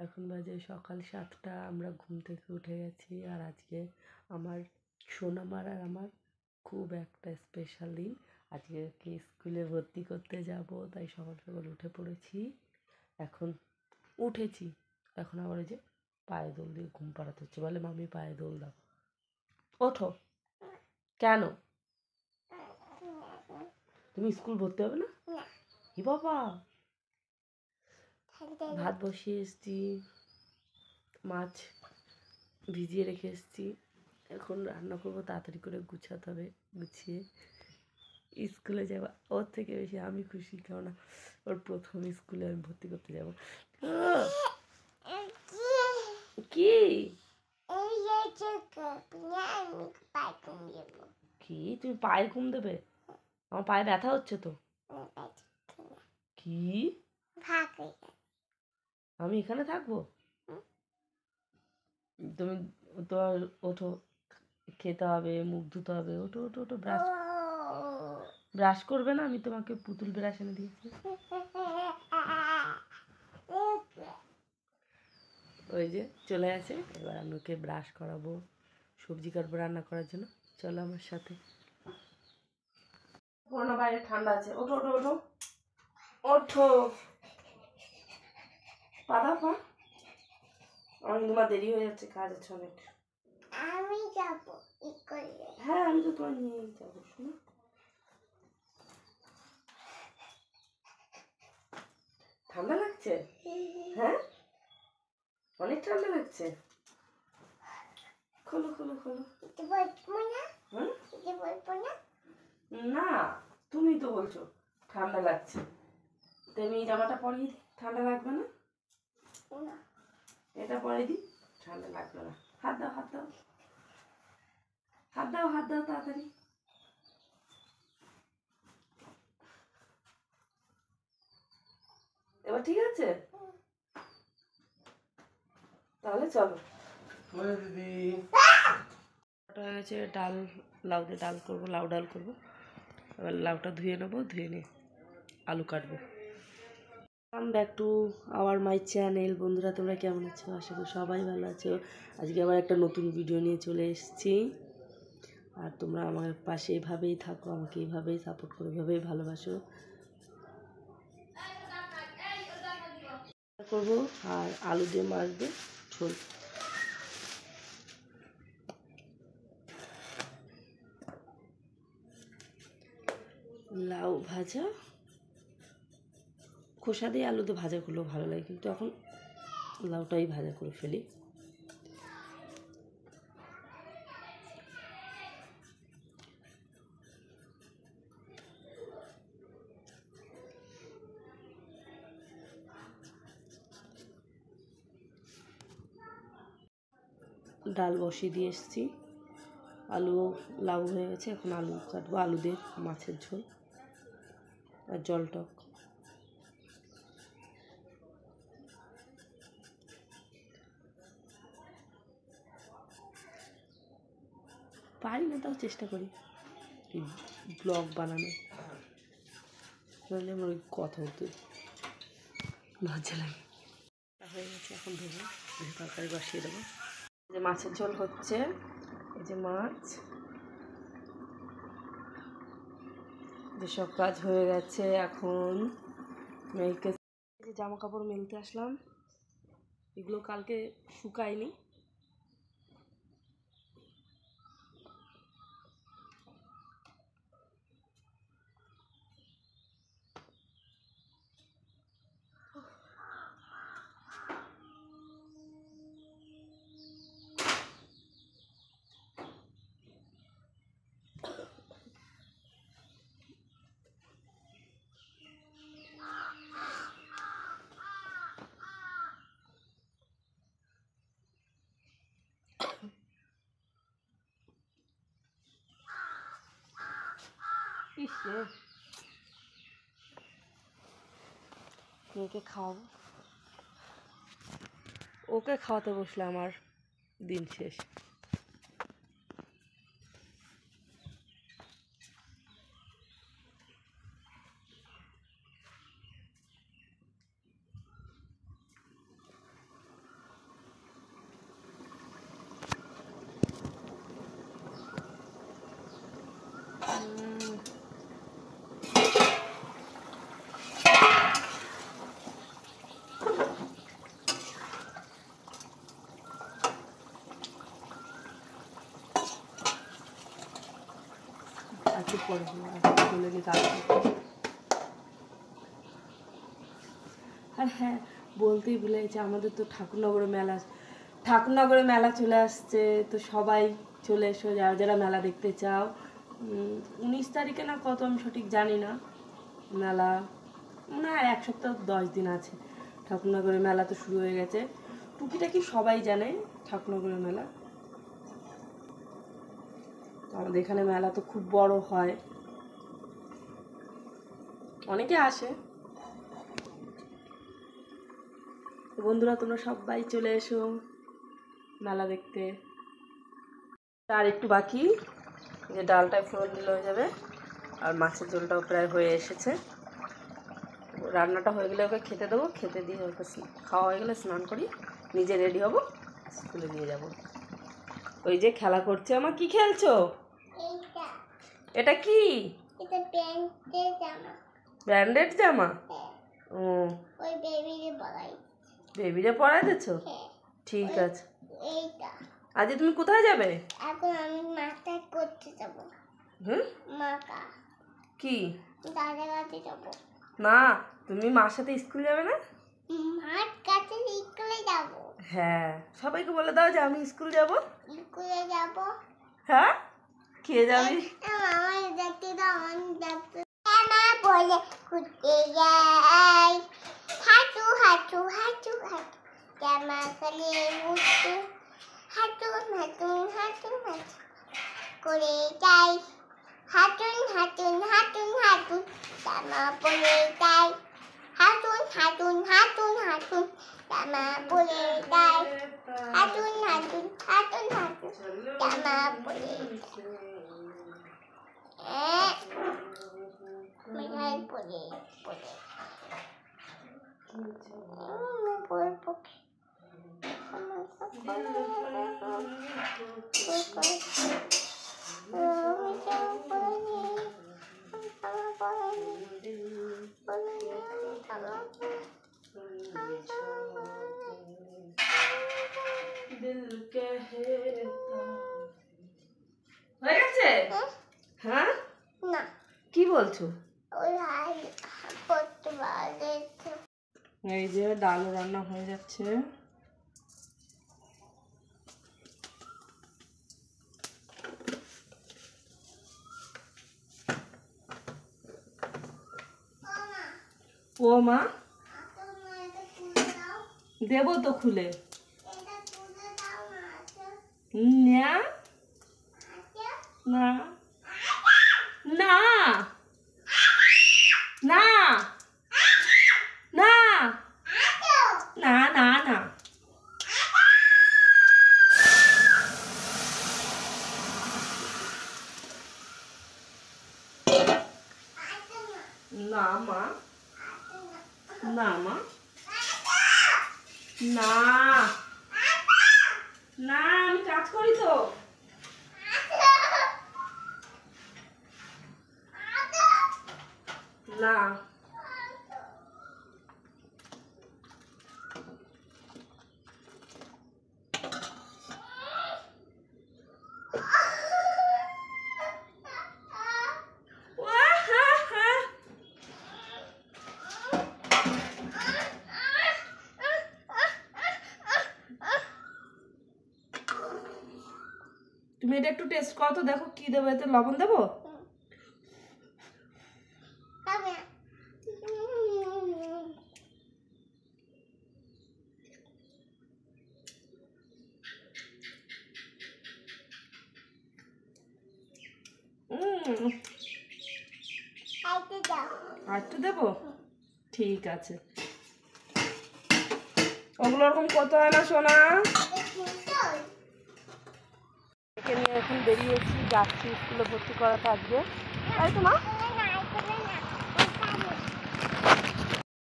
এখন বাজে সকাল 7টা। আমরা ঘুম থেকে উঠে গেছি। আর আজকে আমার সোনামার আর আমার খুব একটা স্পেশাল দিন। আজকে স্কুলে ভর্তি করতে যাব, তাই সকাল সকাল উঠে পড়েছি। এখন উঠেছি, এখন আবার ওই যে পায়ে দোল দিয়ে ঘুম পাড়াতে হচ্ছে। বলে মামি পায়ে দোল দাও। ওঠো। কেন? তুমি স্কুল ভর্তি হবে না? কি বাবা, ভাত বসিয়ে এসছি, মাছ ভিজিয়ে রেখে এসছি। এখন রান্না করবো, তাড়াতাড়ি করে গুছাতে হবে। গুছিয়ে স্কুলে যাবো। ওর থেকে বেশি আমি খুশি, কেননা ওর প্রথম স্কুলে আমি ভর্তি করতে যাবো। কি কি তুমি পায়ে ঘুম দেবে? আমার পায়ে ব্যথা হচ্ছে তো। কি আমি এখানে থাকবো? তুমি তোমার ওঠো, খেতে হবে, মুখ ধুতে হবে। ওঠো ওঠো ওঠো, ব্রাশ ব্রাশ করবে না? আমি তোমাকে পুতুল ব্রাশ এনে দিয়েছি। ওই যে চলে আসে। এবার আমি ওকে ব্রাশ করাবো, সবজি কাটবো রান্না করার জন্য। চলো আমার সাথে। পুরোনো বাইরে ঠান্ডা আছে। ওঠো ওঠো ওঠো ওঠো, পাতা পা। আমার তোমার দেরি হয়ে যাচ্ছে, কাজ আছে অনেক। আমি যাবো। হ্যাঁ, আমি তো তোমার নিয়েই যাবো। শোনো, ঠান্ডা লাগছে? হ্যাঁ, অনেক ঠান্ডা লাগছে। খোলো খোলো খোলো। না, তুমি তো বলছো ঠান্ডা লাগছে, তো আমি এই জামাটা পরিয়ে দিই, ঠান্ডা লাগবে না? এটা পরে দিই, ঠান্ডা লাগবে না। হাত দাও হাত দাও হাত দাও হাত দাও, তাড়াতাড়ি। এবার ঠিক আছে? তাহলে চলো। দিদি হয়ে গেছে। ডাল, লাউ দিয়ে ডাল করবো, লাউ ডাল করবো। এবার লাউটা ধুয়ে নেবো, ধুয়ে নিয়ে আলু কাটবো। Come back to our my channel. বন্ধুরা, তোমরা কেমন আছো? আশা করি সবাই ভালো আছো। আজকে আবার একটা নতুন ভিডিও নিয়ে চলে এসেছি। আর তোমরা আমার পাশে এভাবেই থাকো, আমাকে এইভাবেই সাপোর্ট করো, এভাবেই ভালোবাসো। করবো আর আলু দিয়ে মাছ দিয়ে ঝোল। লাউ ভাজা, খোসা দিয়ে আলু দিয়ে ভাজা করলেও ভালো লাগে, কিন্তু এখন লাউটাই ভাজা করে ফেলি। ডাল বসিয়ে দিয়ে এসেছি, আলু লাউ হয়ে গেছে। এখন আলু কাটবো, আলু দিয়ে মাছের ঝোল আর জল টক। পারি না, তাও চেষ্টা করি ব্লগ বানানো, নাহলে আমার ওই কথা বলতে লজ্জা লাগে। হয়ে গেছে, এখন ধরবো, তরকারি বসিয়ে দেবো। যে মাছের ঝোল হচ্ছে, এই যে মাছ, যেসব কাজ হয়ে গেছে। এখন মেয়েকে যে জামা কাপড় মেলতে আসলাম, এগুলো কালকে শুকায়নি। মেয়েকে খাওয়াবো, ওকে খাওয়াতে বসলে আমার দিন শেষ। একটু পরে চলে গিয়ে কাজ করতে। আর হ্যাঁ, বলতেই ভুলে গেছি, আমাদের তো ঠাকুরনগরে মেলা চলে আসছে। তো সবাই চলে এসো, যারা যারা মেলা দেখতে চাও। 19 তারিখে না কত, আমি সঠিক জানি না। মেলা মনে হয় 1 সপ্তাহ 10 দিন আছে। ঠাকুরনগরের মেলা তো শুরু হয়ে গেছে, টুকিটাকি সবাই জানে ঠাকুরনগরের মেলা। আমাদের এখানে মেলা তো খুব বড় হয়, অনেকে আসে। বন্ধুরা, তোমরা সবাই চলে এসো মেলা দেখতে। আর একটু বাকি, যে ডালটায় ফোড়ন দিলে হয়ে যাবে। আর মাছের ঝোলটাও প্রায় হয়ে এসেছে। রান্নাটা হয়ে গেলে ওকে খেতে দেবো, খেতে দিয়ে ওকে খাওয়া হয়ে গেলে স্নান করি, নিজে রেডি হব, স্কুলে নিয়ে যাব। ওই যে খেলা করছে। আমার কি খেলছো? এটা কি? ব্র্যান্ডেড জামা। ও, বেবিরে পরাই দিছো? ঠিক আছে। আজ তুমি কোথায় যাবে? এখন আমি মাথা করতে যাব। মাকা কি? দাদা কাছে যাব। না, তুমি মার সাথে স্কুল যাবে না? মার কাছে স্কুলে যাব। হ্যাঁ, সবাইকে বলে দাও যে আমি স্কুল যাব। স্কুলে যাব। হ্যাঁ, কে যাবি? আমার দেখতে দাও, আমি দেখতে। মা বলে ঘুরতে যাই, হাঁটু হাঁটু হাঁটু হাঁটু, জামা কালে উঠতে, হাঁটুন হাঁটুন হাঁটুন হাঁটু করে যাই, হাঁটুন হাঁটুন হাঁটুন হাঁটুন, জামা পরে যাই, হাঁটুন হাঁটুন হাঁটুন হাঁটুন, জামা পরে যাই, হাঁটুন হাঁটুন হাঁটুন হাঁটুন, জামা পরে মিঠাই পরে পরে পরে পক্ষে হয়ে গেছে? হ্যাঁ, না কি বলছো? এই যে ডাল রান্না হয়ে যাচ্ছে। ও মা, দেবো তো খুলে। না না না না না না না না, না মা, না মা, না না, আমি কাজ করি তো। না, তুমি এটা একটু টেস্ট করো তো, দেখো কি দেবো, এতে লবণ দেবো? আরেকটু দেবো? ঠিক আছে। ওগুলো ওরকম করতে হয় না সোনা। নিয়ে এখন বেরিয়েছি, যাচ্ছি স্কুলে ভর্তি করাতে আজকে, তাই তো মা?